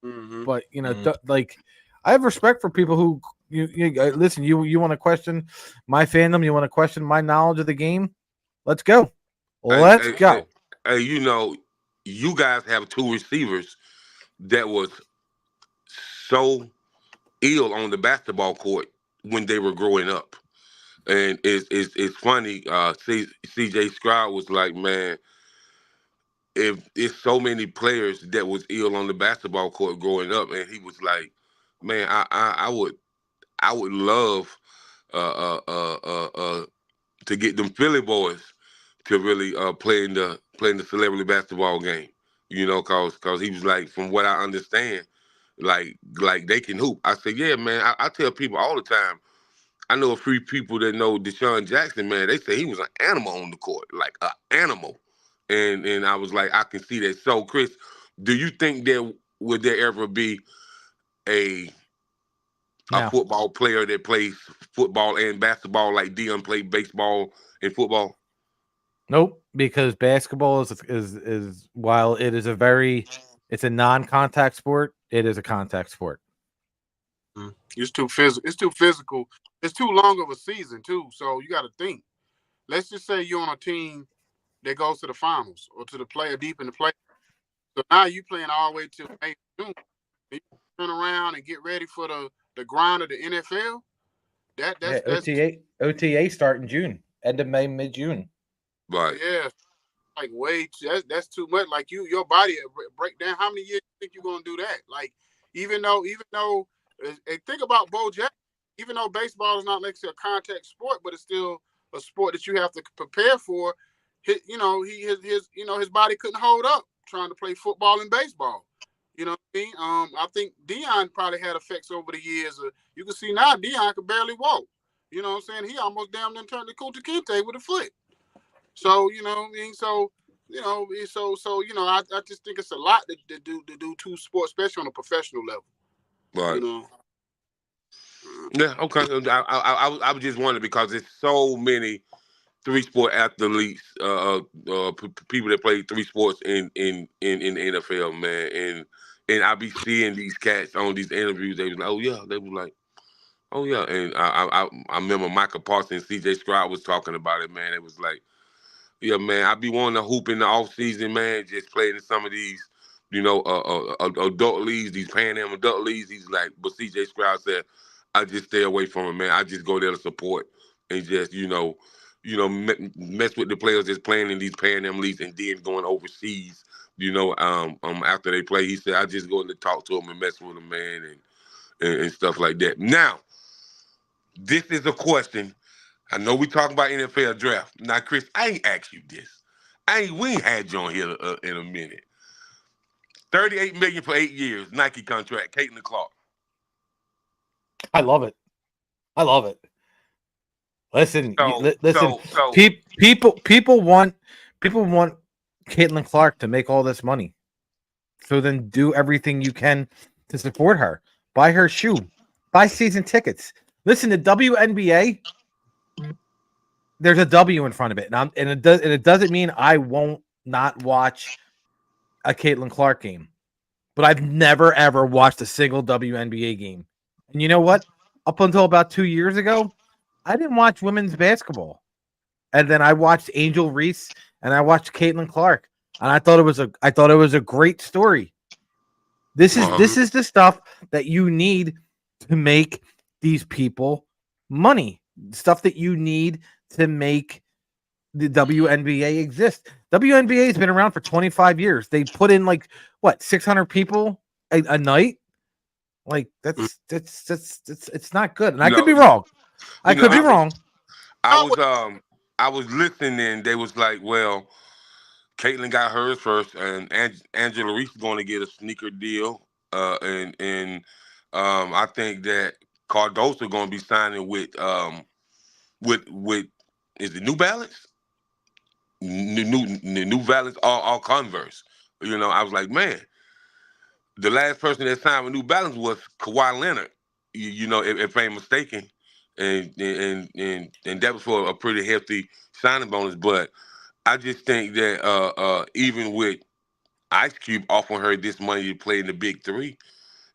Mm-hmm. But you know, like, I have respect for people who you listen. You want to question my fandom? You want to question my knowledge of the game? Let's go. Let's go. Hey, you know, you guys have two receivers that was so ill on the basketball court when they were growing up, and it's funny. CJ Stroud was like, man, if it's so many players that was ill on the basketball court growing up, and he was like, man, I would love to get them Philly boys to really play in the celebrity basketball game, you know, cause he was like, from what I understand, like they can hoop. I said, yeah, man. I tell people all the time. I know a few people that know Deshaun Jackson, man. They say he was an animal on the court, like an animal, and I was like, I can see that. So, Chris, do you think would there ever be a football player that plays football and basketball like Deion played baseball and football? Nope, because basketball is while it is it's a non-contact sport, it is a contact sport. It's too physical. It's too physical. It's too long of a season too. So you got to think. Let's just say you're on a team that goes to the finals or to the player deep in the play. So now you playing all the way till May, June. You turn around and get ready for the grind of the NFL. That's OTA start in June, end of May, mid-June. Right. Yeah, like way that's too much. Like your body break down. How many years you think you're gonna do that? Like even though, think about Bo Jackson. Even though baseball is not like a contact sport, but it's still a sport that you have to prepare for. His body couldn't hold up trying to play football and baseball. You know what I mean? I think Deion probably had effects over the years. You can see now Deion could barely walk. You know what I'm saying? He almost damn near turned to Kunta Kinte with a foot. So, you know what I mean? So, I just think it's a lot to do two sports, especially on a professional level. Right. You know? Yeah, okay. I was just wondering because there's so many three-sport athletes, people that play three sports in the NFL, man. And I be seeing these cats on these interviews. They was like, oh yeah. They was like, oh yeah. And I remember Michael Parsons and CJ Stroud was talking about it, man. It was like, yeah, man, I be wanting to hoop in the off season, man. Just playing in some of these, adult leagues, these Pan Am adult leagues. He's like, but CJ Stroud said, I just stay away from it, man. I just go there to support and just, mess with the players that's playing in these Pan Am leagues and then going overseas. After they play, he said, I just go in to talk to them and mess with them, man, and stuff like that. Now, this is a question. I know we talking about NFL draft. Now, Chris, I ain't asked you this. We ain't had you on here in a minute. $38 million for 8 years, Nike contract, Caitlin Clark. I love it. Listen, people want Caitlin Clark to make all this money. So then do everything you can to support her. Buy her shoe. Buy season tickets. Listen, the WNBA, there's a W in front of it. And it doesn't mean I won't not watch a Caitlin Clark game. But I've never, ever watched a single WNBA game. And you know what? Up until about 2 years ago, I didn't watch women's basketball. And then I watched Angel Reese and I watched Caitlin Clark. And I thought it was a great story. This is the stuff that you need to make these people money. Stuff that you need to make the WNBA exist. WNBA has been around for 25 years. They put in 600 people a night. Like that's it's not good. And I could be wrong. I could be wrong. I was listening. They was like, well, Caitlyn got hers first, and Angela Reese is going to get a sneaker deal. I think that Cardoso going to be signing with is it New Balance? New Balance, all Converse. You know, I was like, man, the last person that signed with New Balance was Kawhi Leonard. You know, if I ain't mistaken, and that was for a pretty hefty signing bonus. But I just think that even with Ice Cube offering her this money to play in the Big Three,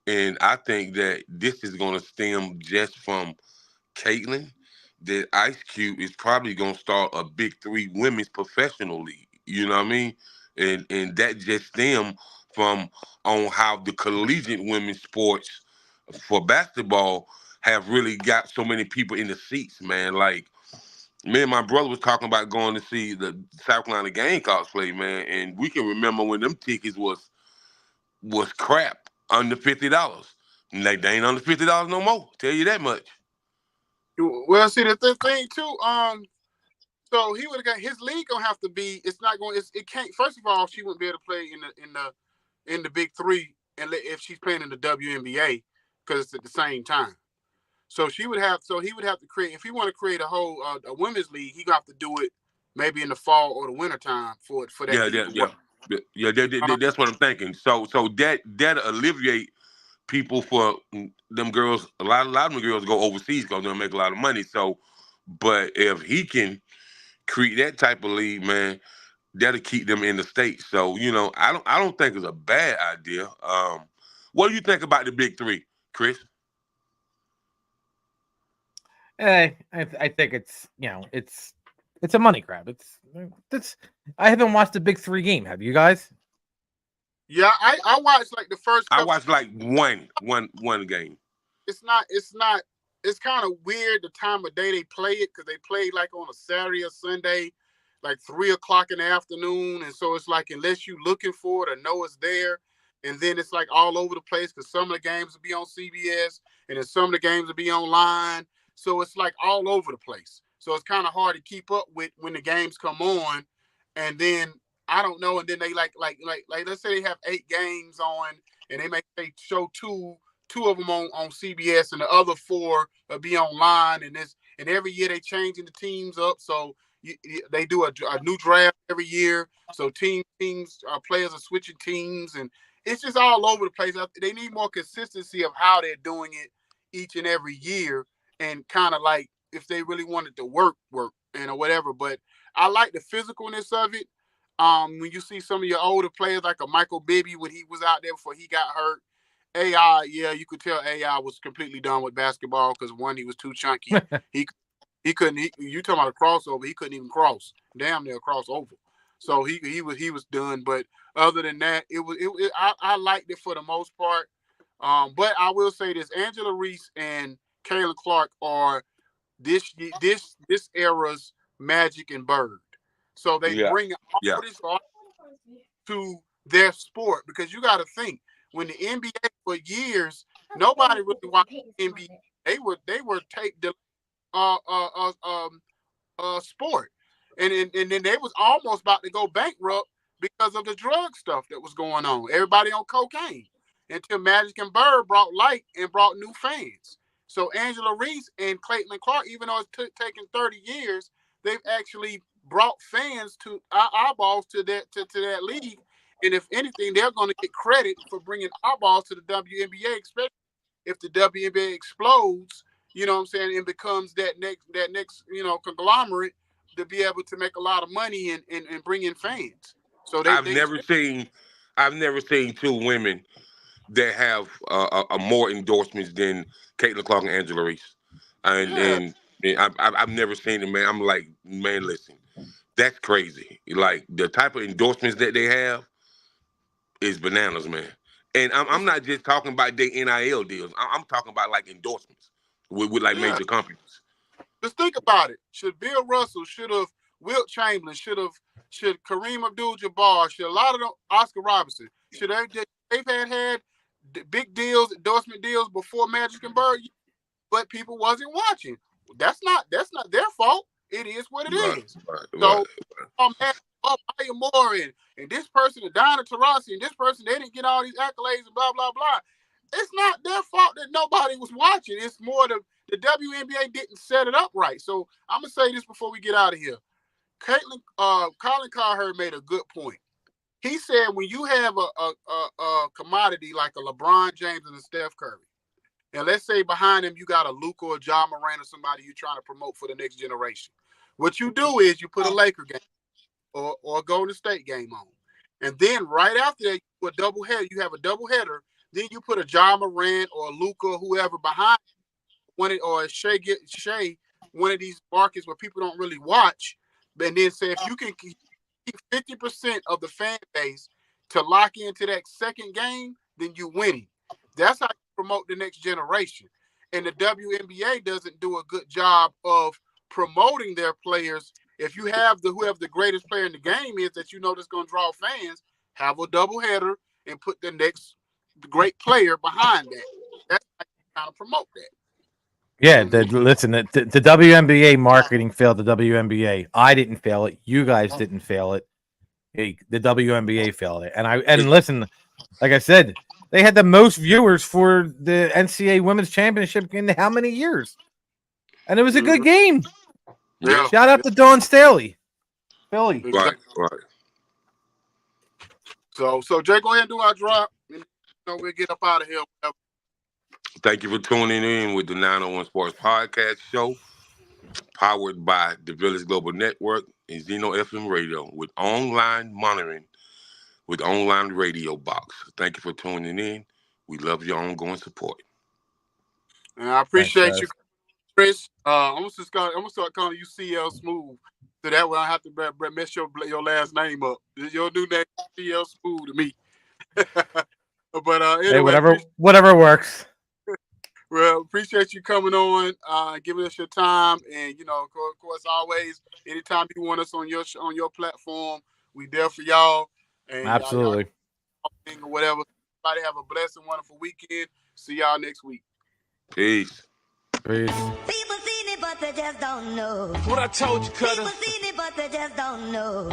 and I think that this is going to stem just from Caitlyn, that Ice Cube is probably going to start a Big Three women's professional league. You know what I mean? And that just stem from on how the collegiate women's sports for basketball have really got so many people in the seats, man. Like, me and my brother was talking about going to see the South Carolina Gamecocks play, man, and we can remember when them tickets was crap, under $50. Like, they ain't under $50 no more. Tell you that much. Well, see, the thing too, so he would have got his league gonna have to be. It's not going. It can't. First of all, she wouldn't be able to play in the Big Three, and if she's playing in the WNBA, because it's at the same time. So he would have to create. If he want to create a whole a women's league, he gonna have to do it maybe in the fall or the winter time for that. That's what I'm thinking. So that alleviate people for them girls. A lot of them girls go overseas because they'll make a lot of money. So, but if he can create that type of league, man, that'll keep them in the States. So, you know, I don't think it's a bad idea. What do you think about the Big Three, Chris? I think it's, you know, it's a money grab. It's I haven't watched the Big Three game. Have you guys? Yeah, I watched like the first. I watched like one game. It's kind of weird the time of day they play it, because they play like on a Saturday or Sunday, like 3:00 in the afternoon, and so it's like unless you looking for it or know it's there, and then it's like all over the place because some of the games will be on CBS and then some of the games will be online, so it's like all over the place. So it's kind of hard to keep up with when the games come on, and then I don't know, and then they like let's say they have 8 games on, and they show two of them on CBS, and the other 4 will be online, and every year they changing the teams up. So they do a new draft every year. So players are switching teams, and it's just all over the place. They need more consistency of how they're doing it each and every year, and kind of like if they really wanted to work and or whatever. But I like the physicalness of it. When you see some of your older players like a Michael Bibby when he was out there before he got hurt. AI, yeah, you could tell AI was completely done with basketball because one, he was too chunky. he couldn't. You talking about a crossover? He couldn't even cross. Damn near cross over. So he was done. But other than that, I liked it for the most part. But I will say this: Angela Reese and Caitlin Clark are this era's Magic and Bird. So they bring all this to their sport, because you got to think, when the NBA for years, nobody really watched the NBA. They were take the sport, and then they was almost about to go bankrupt because of the drug stuff that was going on. Everybody on cocaine, until Magic and Bird brought light and brought new fans. So Angela Reese and Caitlin Clark, even though it's taken 30 years, they've actually brought fans to eyeballs to that league. And if anything, they're going to get credit for bringing eyeballs to the WNBA, especially if the WNBA explodes, you know what I'm saying, and becomes that next conglomerate to be able to make a lot of money and bring in fans. So I've never seen 2 women that have more endorsements than Caitlin Clark and Angela Reese. And I've never seen it, man. I'm like, man, listen, that's crazy. Like, the type of endorsements that they have is bananas, man. And I'm not just talking about their NIL deals. I'm talking about like endorsements with like major companies. Just think about it. Should Bill Russell, Wilt Chamberlain, should Kareem Abdul-Jabbar, should a lot of them, Oscar Robertson, should they've had big deals, endorsement deals before Magic and Bird, but people wasn't watching. that's not their fault. It is what it is. Right. So I'm mad about Maya Moore and this person, Adana Taurasi, and this person, they didn't get all these accolades and blah, blah, blah. It's not their fault that nobody was watching. It's more the WNBA didn't set it up right. So I'm going to say this before we get out of here. Colin Cowherd made a good point. He said when you have a commodity like a LeBron James and a Steph Curry, and let's say behind him you got a Luka or Ja Morant or somebody you're trying to promote for the next generation, what you do is you put a Laker game or a Golden State game on. And then right after that, you have a double header. Then you put a Ja Morant or a Luka or whoever behind or Shea, one of these markets where people don't really watch. And then say if you can keep 50% of the fan base to lock into that second game, then you're winning. That's how you promote the next generation. And the WNBA doesn't do a good job of promoting their players. If you have whoever the greatest player in the game is that you know that's going to draw fans, have a doubleheader and put the next great player behind that. That's how you kind of promote that. Yeah, listen, the WNBA marketing failed the WNBA. I didn't fail it. You guys didn't fail it. The WNBA failed it. And listen, like I said, they had the most viewers for the NCAA Women's Championship in how many years? And it was a good game. Yeah. Shout out to Dawn Staley. Philly. Right. So Jay, go ahead and do our drop. We'll get up out of here. Thank you for tuning in with the 901 Sports Podcast Show, powered by the Village Global Network and Zeno FM Radio with online monitoring with online radio box. Thank you for tuning in. We love your ongoing support. And I appreciate you, Chris. I'm gonna start calling you CL Smooth, so that way I don't have to mess your last name up. Your new name is CL Smooth to me. But anyway, hey, whatever works. Well, appreciate you coming on, giving us your time, and of course, always, anytime you want us on your platform, we there for y'all. And absolutely. Or whatever. Everybody have a blessed and wonderful weekend. See y'all next week. Peace. People seen it, but they just don't know. What I told you, Cutter. People seen it, but they just don't know.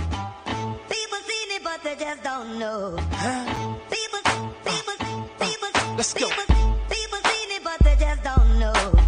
People seen it, but they just don't know. Huh? People. Let's go. People,